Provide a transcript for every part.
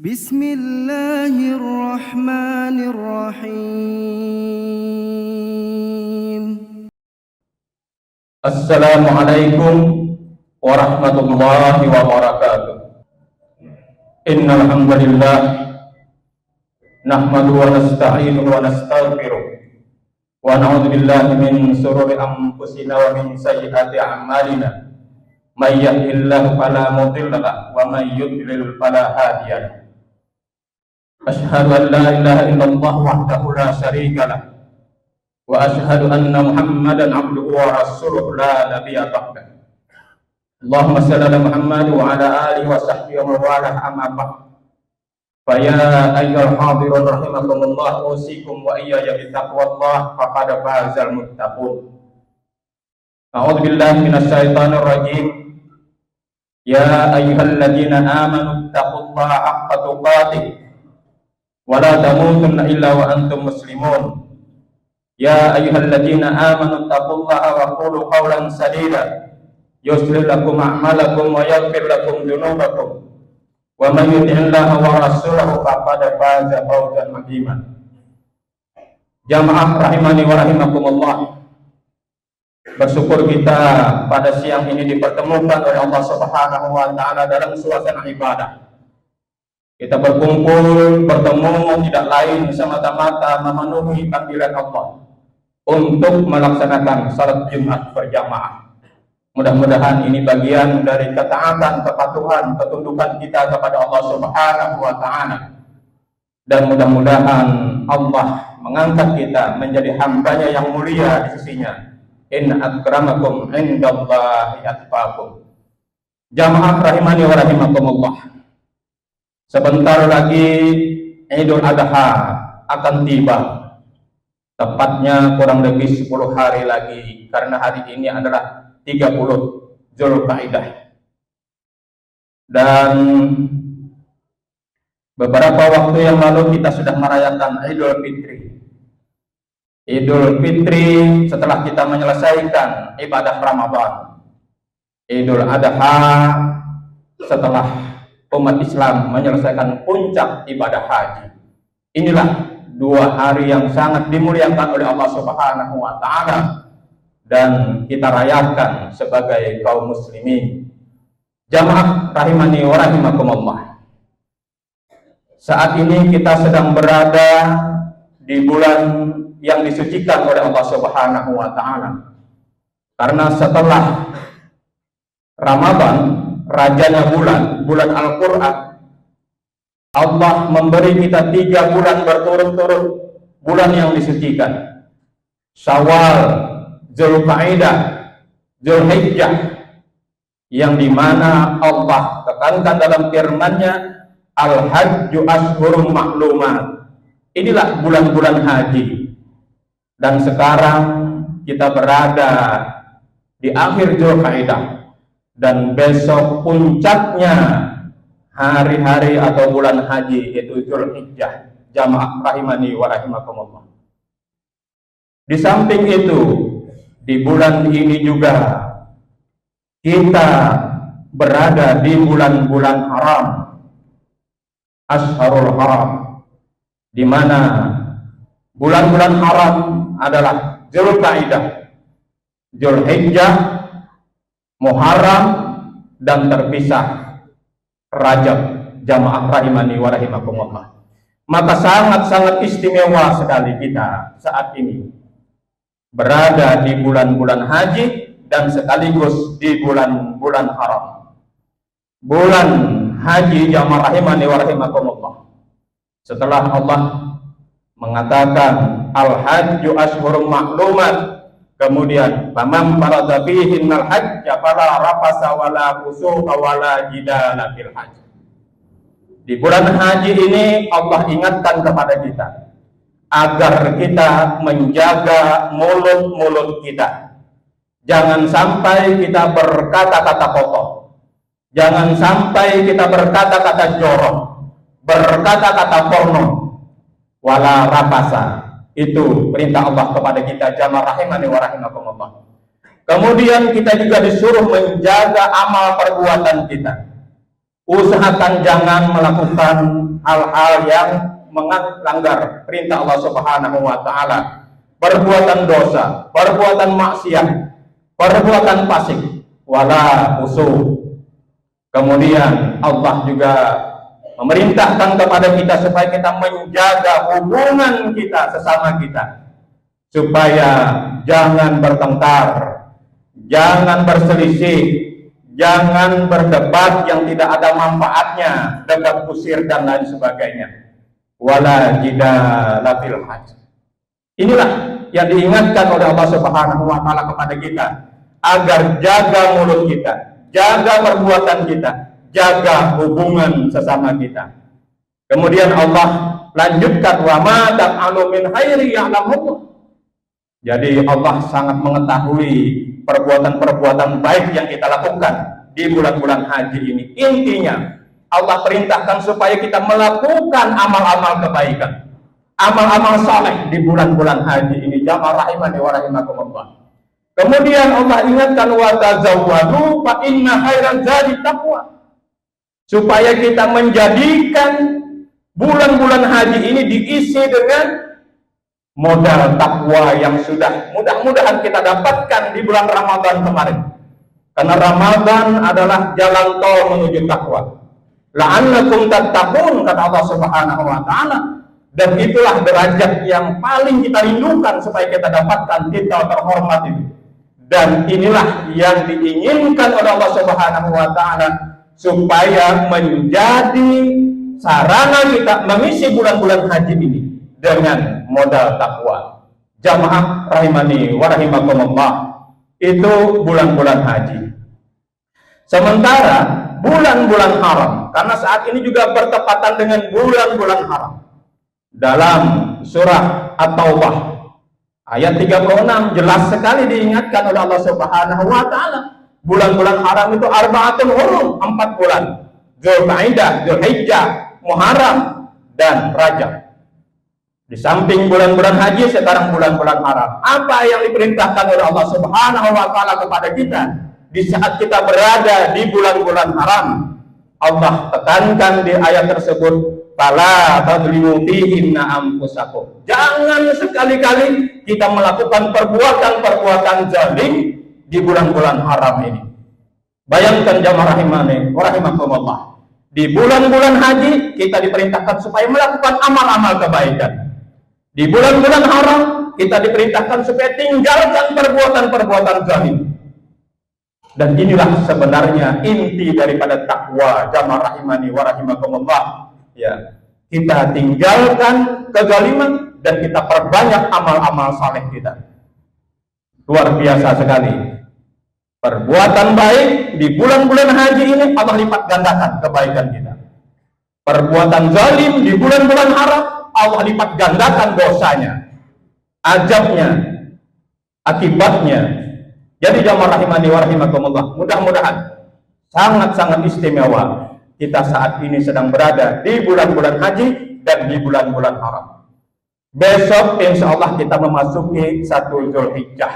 Bismillahirrahmanirrahim. Assalamualaikum warahmatullahi wabarakatuh. Innal hamdalillah nahmaduhu wa nasta'inuhu wa nastaghfiruh wa na'udzu billahi min shururi anfusina wa min sayyiati a'malina. May yahdihillahu fala mudilla lahu wa may yudlil fala hadiya lahu. Asyhadu an la ilaha illallah wahdahu la syarika lahu wa asyhadu anna Muhammadan abduhu wa rasuluhu la nabiyya ba'dahu. Allahumma shalli ala Muhammad wa ala alihi wa sahbihi wa wala amma ba'd. Fa ya ayyuhal hadirun rahimakumullah, usikum wa iyaya bi taqwallah faqad fazal muttaqun. A'udzu billahi minasy syaithanir rajim. Ya ayyuhalladzina amanu taqullaha haqqa tuqatih wa la tamutunna illa wa antum muslimun. Ya ayyuhalladzina amanu taqullaha wa qulu qawlan sadida yuslih lakum a'malakum wa yaghfir lakum dhunubakum wa man yuti'illaha wa rasulahu faqad faza fawzan 'azima. Jamaah rahimani wa rahimakumullah, bersyukur kita pada siang ini dipertemukan oleh Allah Subhanahu wa taala dalam suasana ibadah. Kita berkumpul, bertemu tidak lain semata-mata memenuhi panggilan Allah untuk melaksanakan salat Jumat berjamaah. Mudah-mudahan ini bagian dari ketaatan, kepatuhan, ketundukan kita kepada Allah Subhanahu wa taala. Dan mudah-mudahan Allah mengangkat kita menjadi hambanya yang mulia di sisinya. In akramakum indallahi atqakum. Jamaah rahimani wa rahimakumullah. Sebentar lagi Idul Adha akan tiba. Tepatnya kurang lebih 10 hari lagi, karena hari ini adalah 30 Zulqa'dah. Dan beberapa waktu yang lalu kita sudah merayakan Idul Fitri. Idul Fitri setelah kita menyelesaikan ibadah Ramadan. Idul Adha setelah umat Islam menyelesaikan puncak ibadah haji. Inilah 2 hari yang sangat dimuliakan oleh Allah Subhanahu wa taala dan kita rayakan sebagai kaum muslimin. Jamaah rahimani wa rahimakumullah. Saat ini kita sedang berada di bulan yang disucikan oleh Allah Subhanahu wa taala. Karena setelah Ramadan, rajanya bulan Al-Qur'an, Allah memberi kita 3 bulan berturut-turut, bulan yang disucikan. Syawal, Zulqa'dah, Zulhijjah, yang dimana Allah tekankan dalam firman-Nya, Al-Hajju Ashhurum Ma'lumat. Inilah bulan-bulan haji. Dan sekarang kita berada di akhir Zulqa'dah, dan besok puncaknya hari-hari atau bulan haji, yaitu Zulhijjah. Jamaah rahimani wa rahimakumullah. Di samping itu, di bulan ini juga kita berada di bulan-bulan haram, Ashharul Haram, di mana bulan-bulan haram adalah Zulqa'dah, Zulhijjah, Muharram, dan terpisah Rajab. Jamaah rahimani wa rahimakumullah. Maka sangat-sangat istimewa sekali kita saat ini berada di bulan-bulan haji dan sekaligus di bulan-bulan haram. Bulan haji, jamaah rahimani wa rahimakumullah, setelah Allah mengatakan Al-Hajju Ashhurum Ma'lumat, kemudian faman farada fihinnal hajja fala rafasa wala fusuqa wala jidala fil hajj. Di bulan haji ini Allah ingatkan kepada kita agar kita menjaga mulut-mulut kita. Jangan sampai kita berkata-kata kotor. Jangan sampai kita berkata-kata jorok, berkata-kata porno. Wala rafasa. Itu perintah Allah kepada kita, jamaah rahimani wa rahimakumullah. Kemudian kita juga disuruh menjaga amal perbuatan kita. Usahakan jangan melakukan hal-hal yang melanggar perintah Allah Subhanahu wa taala. Perbuatan dosa, perbuatan maksiat, perbuatan fasik, wala usul. Kemudian Allah juga memerintahkan kepada kita supaya kita menjaga hubungan kita sesama kita, supaya jangan bertengkar, jangan berselisih, jangan berdebat yang tidak ada manfaatnya, debat kusir dan lain sebagainya. Wala jidala fil hajj. Inilah yang diingatkan oleh Allah Subhanahu wa taala kepada kita, agar jaga mulut kita, jaga perbuatan kita, jaga hubungan sesama kita. Kemudian Allah lanjutkan, wa ma ta'alu min khairi ya'lamuhu. Jadi Allah sangat mengetahui perbuatan-perbuatan baik yang kita lakukan di bulan-bulan haji ini. Intinya Allah perintahkan supaya kita melakukan amal-amal kebaikan, amal-amal saleh di bulan-bulan haji ini. Jamaah rahimani wa rahimakumullah. Kemudian Allah ingatkan, wa tazawwadu fa inna khairaz zadi taqwa. Supaya kita menjadikan bulan-bulan haji ini diisi dengan modal takwa yang sudah mudah-mudahan kita dapatkan di bulan Ramadan kemarin. Karena Ramadan adalah jalan tol menuju takwa. La'allakum tattaqun, kata Allah Subhanahu wa taala. Dan itulah derajat yang paling kita rindukan supaya kita dapatkan titel terhormat itu. Dan inilah yang diinginkan oleh Allah Subhanahu wa taala, supaya menjadi sarana kita mengisi bulan-bulan haji ini dengan modal takwa. Jamaah rahimani wa rahimakumullah, itu bulan-bulan haji. Sementara bulan-bulan haram, karena saat ini juga bertepatan dengan bulan-bulan haram. Dalam surah At-Taubah ayat 36 jelas sekali diingatkan oleh Allah Subhanahu wa taala, bulan-bulan haram itu arba'atul hurum, 4 bulan. Dzulqa'dah, Dzulhijjah, Muharram, dan Rajab. Di samping bulan-bulan haji, sekarang bulan-bulan haram. Apa yang diperintahkan oleh Allah Subhanahu wa taala kepada kita di saat kita berada di bulan-bulan haram? Allah tekankan di ayat tersebut, fala tadlimu fihinna anfusakum. Jangan sekali-kali kita melakukan perbuatan-perbuatan zalim di bulan-bulan haram ini. Bayangkan jamaah rahimani wa rahimakumullah, di bulan-bulan haji kita diperintahkan supaya melakukan amal-amal kebaikan. Di bulan-bulan haram kita diperintahkan supaya tinggalkan perbuatan-perbuatan zalim. Dan inilah sebenarnya inti daripada takwa, jamaah rahimani wa rahimakumullah. Ya, kita tinggalkan kezaliman dan kita perbanyak amal-amal saleh kita. Luar biasa sekali. Perbuatan baik di bulan-bulan haji ini Allah lipat gandakan kebaikan kita. Perbuatan zalim di bulan-bulan haram Allah lipat gandakan dosanya, azabnya, akibatnya. Jadi jamaah rahimani wa rahimakumullah, mudah-mudahan sangat-sangat istimewa kita saat ini sedang berada di bulan-bulan haji dan di bulan-bulan haram. Besok insya Allah kita memasuki 1 Dzulhijjah,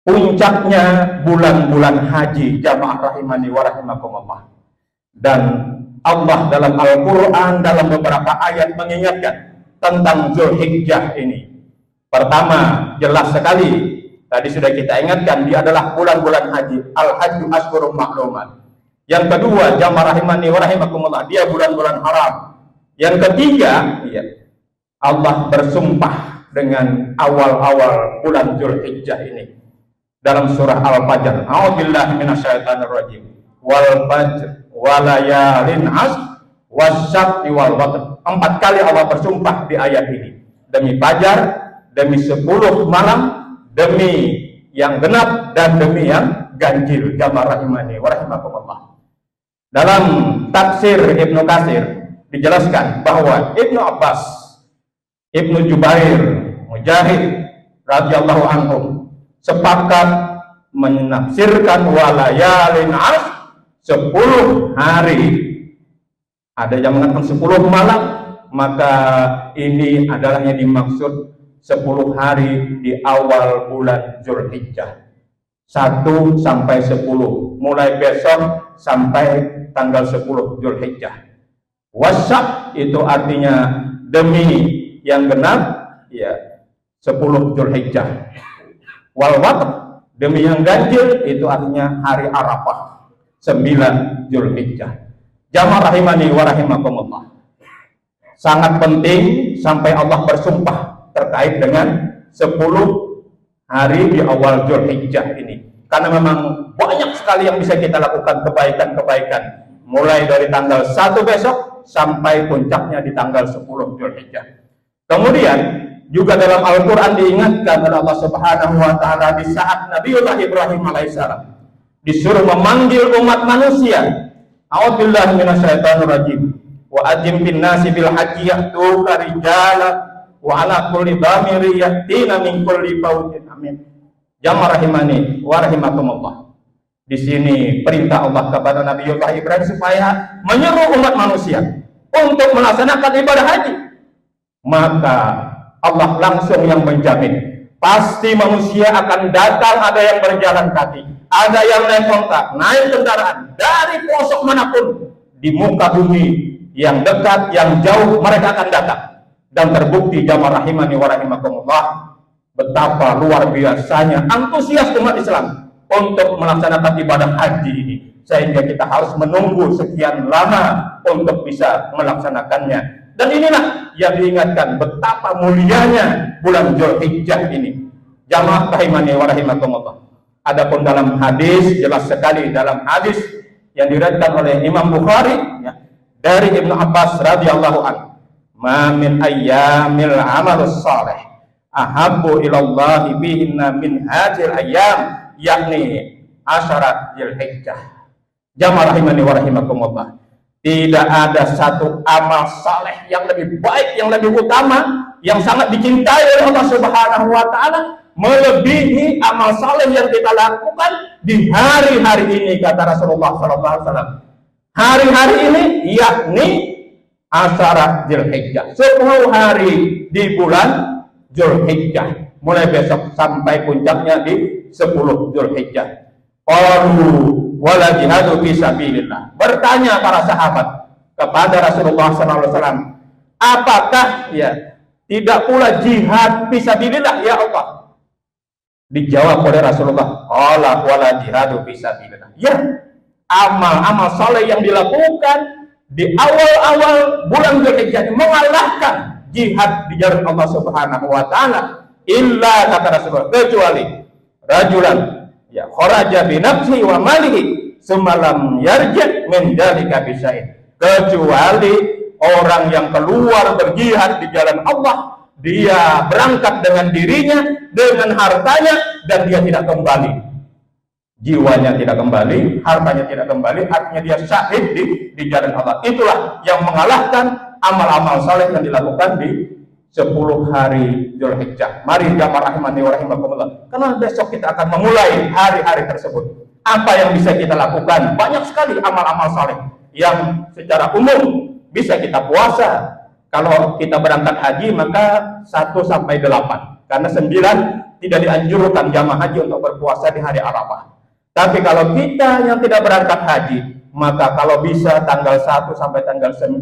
puncaknya bulan-bulan haji, jamaah rahimani wa rahimakumullah. Dan Allah dalam Al-Quran dalam beberapa ayat mengingatkan tentang Dzulhijjah ini. Pertama, jelas sekali tadi sudah kita ingatkan, dia adalah bulan-bulan haji. Al-hajju ashhurum ma'lumat. Yang kedua, jamaah rahimani wa rahimakumullah, dia bulan-bulan haram. Yang ketiga, ya, Allah bersumpah dengan awal-awal bulan Dzulhijjah ini dalam surah Al-Fajr. A'udzubillahi minasyaitonir rajim. Wal fajr walayalin ashr wasyaf'i wal watr. 4 kali Allah bersumpah di ayat ini. Demi fajar, demi 10 malam, demi yang genap, dan demi yang ganjil. Jamaah rahimani wa rahimakumullah. Dalam tafsir Ibnu Katsir dijelaskan bahwa Ibnu Abbas, Ibnu Jubair, Mujahid radhiyallahu anhum sepakat menafsirkan walayalin ashr 10 hari. Ada yang mengatakan 10 malam, maka ini adalah yang dimaksud 10 hari di awal bulan Dzulhijjah, 1 sampai 10, mulai besok sampai tanggal 10 Zulhijjah. Wasyak itu artinya demi yang genap, ya 10 Zulhijjah. Wal watr demi yang ganjil itu artinya hari Arafah 9 Zulhijjah. Jamaah rahimani wa rahimakumullah. Sangat penting sampai Allah bersumpah terkait dengan 10 hari di awal Zulhijjah ini. Karena memang banyak sekali yang bisa kita lakukan kebaikan-kebaikan. Mulai dari tanggal 1 besok sampai puncaknya di tanggal 10 Zulhijjah. Kemudian juga dalam Al-Quran diingatkan oleh Allah Subhanahu wa Ta'ala di saat Nabiullah Ibrahim alaihissalam disuruh memanggil umat manusia. A'udzubillahi minasyaitonir rajim. Wa adzim bin nasi bil haji ya'tuka rijala wa ala kulli dhamiri yatina min kulli fawjin. Amin. Jamaah rahimani wa rahimakumullah. Di sini perintah Allah kepada Nabiullah Ibrahim supaya menyeru umat manusia untuk melaksanakan ibadah haji. Maka Allah langsung yang menjamin pasti manusia akan datang, ada yang berjalan kaki, ada yang naik onta, naik kendaraan dari pelosok manapun di muka bumi, yang dekat, yang jauh, mereka akan datang. Dan terbukti jamaah rahimani wa rahimakumullah, betapa luar biasanya antusias umat Islam untuk melaksanakan ibadah haji ini, sehingga kita harus menunggu sekian lama untuk bisa melaksanakannya. Dan inilah yang diingatkan betapa mulianya bulan Zulhijjah ini. Jamaah rahimani wa rahimakumullah. Adapun dalam hadis, jelas sekali dalam hadis yang diriwayatkan oleh Imam Bukhari, ya, dari Ibnu Abbas radhiyallahu anhu, "Ma min ayyamil amalus salih ahabbu ilallahi bihinna min hadzal ayyam," yakni asyarat Zulhijjah. Jamaah rahimani wa rahimakumullah. Tidak ada satu amal saleh yang lebih baik, yang lebih utama, yang sangat dicintai oleh Allah Subhanahu wa Ta'ala melebihi amal saleh yang kita lakukan di hari-hari ini, kata Rasulullah SAW. Hari-hari ini yakni asyarat Zulhijjah, 10 hari di bulan Zulhijjah, mulai besok sampai puncaknya di 10 Zulhijjah. Qalu wala jihadu fi sabilillah. Bertanya para sahabat kepada Rasulullah SAW, apakah ya tidak pula jihad fi sabilillah ya Allah? Dijawab oleh Rasulullah, qala wala jihadu fi sabilillah. Ya, amal-amal saleh yang dilakukan di awal-awal bulan Zulhijjah mengalahkan jihad di jalan Allah Subhanahu wa Ta'ala, illa, kata Rasulullah, kecuali rajulan ya kharaja bi nafsi wa malihi semalam yarji' min dzalika bisyai, kecuali orang yang keluar berjihad di jalan Allah, dia berangkat dengan dirinya, dengan hartanya, dan dia tidak kembali, jiwanya tidak kembali, hartanya tidak kembali, artinya dia syahid di jalan Allah. Itulah yang mengalahkan amal-amal saleh yang dilakukan di 10 hari Zulhijjah. Mari jamaah rahimani wa rahimakumullah, karena besok kita akan memulai hari-hari tersebut. Apa yang bisa kita lakukan? Banyak sekali amal-amal saleh yang secara umum bisa kita puasa. Kalau kita berangkat haji maka 1 sampai 8, karena 9 tidak dianjurkan jamaah haji untuk berpuasa di hari Arafah. Tapi kalau kita yang tidak berangkat haji, maka kalau bisa tanggal 1 sampai tanggal 9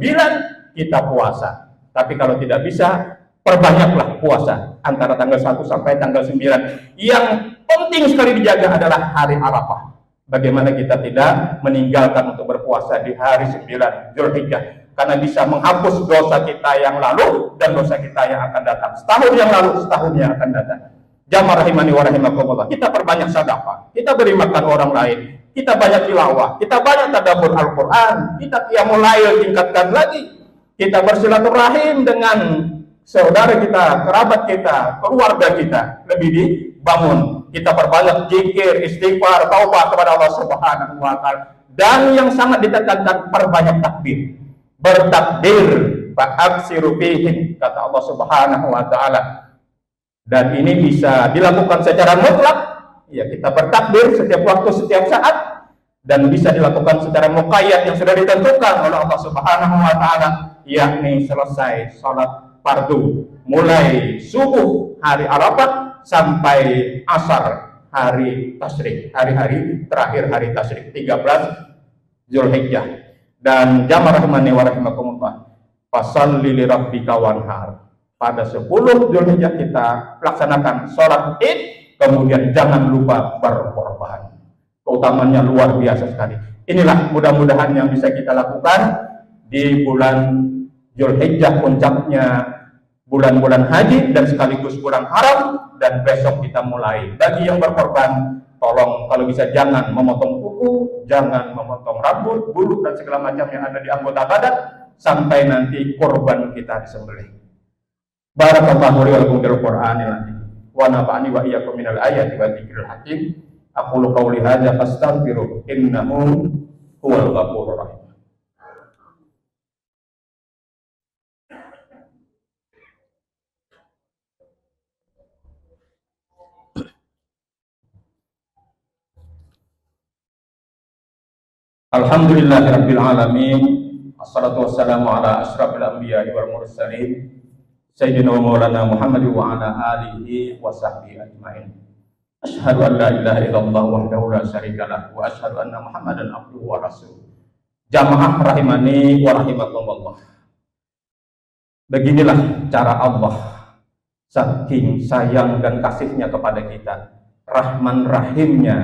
kita puasa. Tapi kalau tidak bisa, perbanyaklah puasa antara tanggal 1 sampai tanggal 9. Yang penting sekali dijaga adalah hari Arafah. Bagaimana kita tidak meninggalkan untuk berpuasa di hari 9 Zulhijjah, karena bisa menghapus dosa kita yang lalu dan dosa kita yang akan datang. Setahun yang lalu, setahun yang akan datang. Jamaah rahimani wa rahimakumullah, kita perbanyak sedekah, kita beri makan orang lain, kita banyak tilawah, kita banyak tadabbur Al-Quran, kita qiyamul lail tingkatkan lagi, kita bersilaturahim dengan saudara kita, kerabat kita, keluarga kita lebih dibangun. Kita perbanyak zikir, istighfar, taubat kepada Allah Subhanahu wa Ta'ala. Dan yang sangat ditekankan, perbanyak takbir. Bertakbir, fa'aksiru fihim, kata Allah Subhanahu wa Ta'ala. Dan ini bisa dilakukan secara mutlak, ya, kita bertakbir setiap waktu, setiap saat, dan bisa dilakukan secara muqayyad yang sudah ditentukan oleh Allah Subhanahu wa Ta'ala, yakni selesai salat fardu mulai subuh hari Arafah sampai asar hari tasyrik, hari-hari terakhir hari tasyrik 13 Zulhijjah. Dan jamaah rahimani wa rahimakumullah, fasalli li rabbika wanhar. Pada 10 Zulhijjah kita laksanakan sholat Id, kemudian jangan lupa berkorban. Keutamanya luar biasa sekali. Inilah mudah-mudahan yang bisa kita lakukan di bulan Zulhijjah, puncaknya bulan-bulan haji dan sekaligus bulan haram, dan besok kita mulai. Bagi yang berkorban, tolong kalau bisa jangan memotong kuku, jangan memotong rambut, bulu dan segala macam yang ada di anggota badan sampai nanti korban kita disembelih. Barakallahu li wa lakum bil Qur'anil azim wa nafa'ani wa iyyakum minal ayati wa dzikril hakim. Aqulu qawli hadza fastaghfiru innahu huwal ghafurur rahim. Alhamdulillahirabbil alamin. Wassalatu wassalamu ala asyrafil anbiya'i wal mursalin sayyidina wa maulana Muhammad wa ala alihi wa sahbihi ajmain. Asyhadu an la ilaha illallah wahdahu la syarikalah wa asyhadu anna Muhammadan abduhu wa rasuluh. Jamaah rahimani wa rahimakumullah. Beginilah cara Allah saking sayang dan kasihnya kepada kita, Rahman Rahimnya.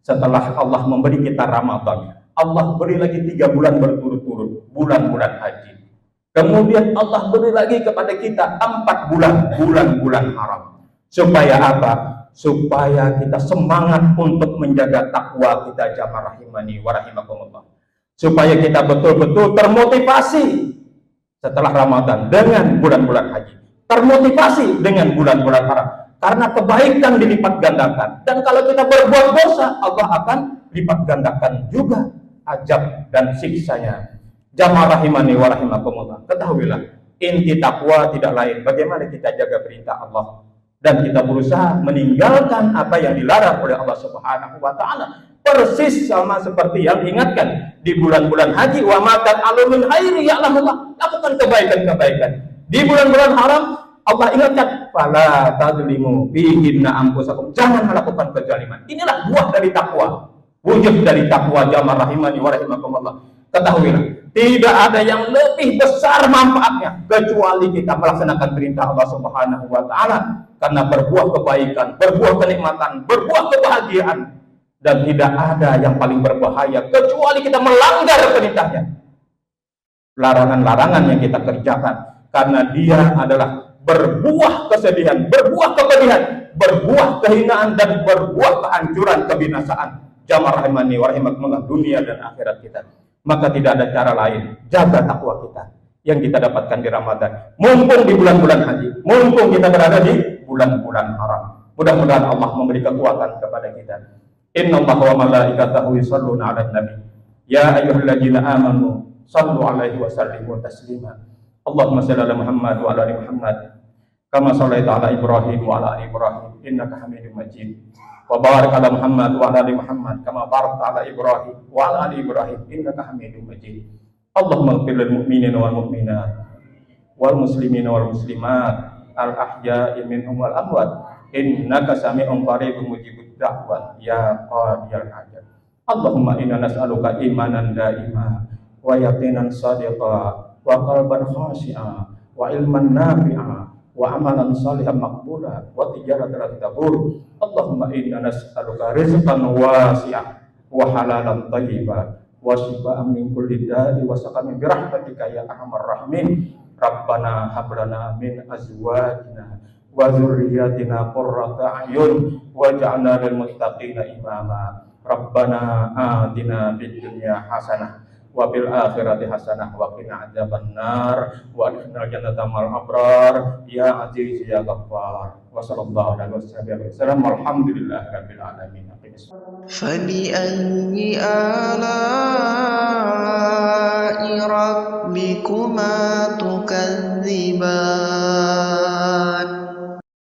Setelah Allah memberi kita Ramadan, Allah beri lagi 3 bulan berturut-turut, bulan-bulan haji. Kemudian Allah beri lagi kepada kita 4 bulan, bulan-bulan haram. Supaya apa? Supaya kita semangat untuk menjaga takwa kita, jamaah rahimani wa rahimakumullah. Supaya kita betul-betul termotivasi setelah Ramadan dengan bulan-bulan haji. Termotivasi dengan bulan-bulan haram. Karena kebaikan dilipat gandakan. Dan kalau kita berbuat dosa, Allah akan lipat gandakan juga azab dan siksanya. Jamaah rahimani wa rahimakumullah, ketahuilah inti takwa tidak lain bagaimana kita jaga perintah Allah dan kita berusaha meninggalkan apa yang dilarang oleh Allah Subhanahu wa taala. Persis sama seperti yang diingatkan di bulan-bulan haji, wa ma ta'alu min khairi ya'lamullah, lakukan kebaikan-kebaikan. Di bulan-bulan haram Allah ingatkan, fala tadzlimu fihinna anfusakum, jangan melakukan kezaliman. Inilah buah dari takwa. Wujud dari takwa, jamaah rahimani wa rahimakumullah. Ketahuilah, tidak ada yang lebih besar manfaatnya kecuali kita melaksanakan perintah Allah Subhanahu wa taala, karena berbuah kebaikan, berbuah kenikmatan, berbuah kebahagiaan, dan tidak ada yang paling berbahaya kecuali kita melanggar perintahnya. Larangan-larangan yang kita kerjakan, karena dia adalah berbuah kesedihan, berbuah kepedihan, berbuah kehinaan, dan berbuah kehancuran, kebinasaan. Jamaah rahimani wa rahimakumullah, dunia dan akhirat kita. Maka tidak ada cara lain, jaga takwa kita yang kita dapatkan di Ramadan, mumpung di bulan-bulan haji, mumpung kita berada di bulan-bulan haram. Mudah-mudahan Allah memberi kekuatan kepada kita. Innallaha wa malaikatahu yusholluna 'alan nabi ya ayyuhalladzina amanu shallu 'alaihi wa sallimu taslima. Allahumma shalli ala Muhammad wa ala ali Muhammad kama shallaita ala Ibrahim wa ala ali Ibrahim innaka Hamidum Majid. Wa barik ala Muhammad wa ala ali Muhammad kama barakta ala Ibrahim wa ala ali Ibrahim innaka Hamidum Majid. Allahumma ighfir lil mu'minina wal mu'minat wal muslimina wal muslimat al ahya'i minhum wal amwat innaka sami'un qaribun mujibud da'wat ya qadiyal hajat. Allahumma inna nas'aluka imanan daima wa yaqinan sadiqa wa qalban khashi'a wa ilman nafi'a wa amalan salihan maqbula wa tijaratan tabur. Allahumma inna nas'aluka rizqan wasi'an wa halalan thayyiban wa shifaa'an min kulli da'i wa saqamin bi rahmatika ya arhamar rahimin. Rabbana hab lana min azwajina wa dzurriyyatina qurrata a'yun waj'alna lil muttaqina imama. Rabbana atina fid dunya hasanah wa fil akhirati hasanah wa qina adzabannar wa adkhilna jannata ma'al abrar ya aziz ya ghaffar. Wa sallallahu alaihi wasallam walhamdulillahi rabbil alamin. فبأي آلاء ربكما تكذبان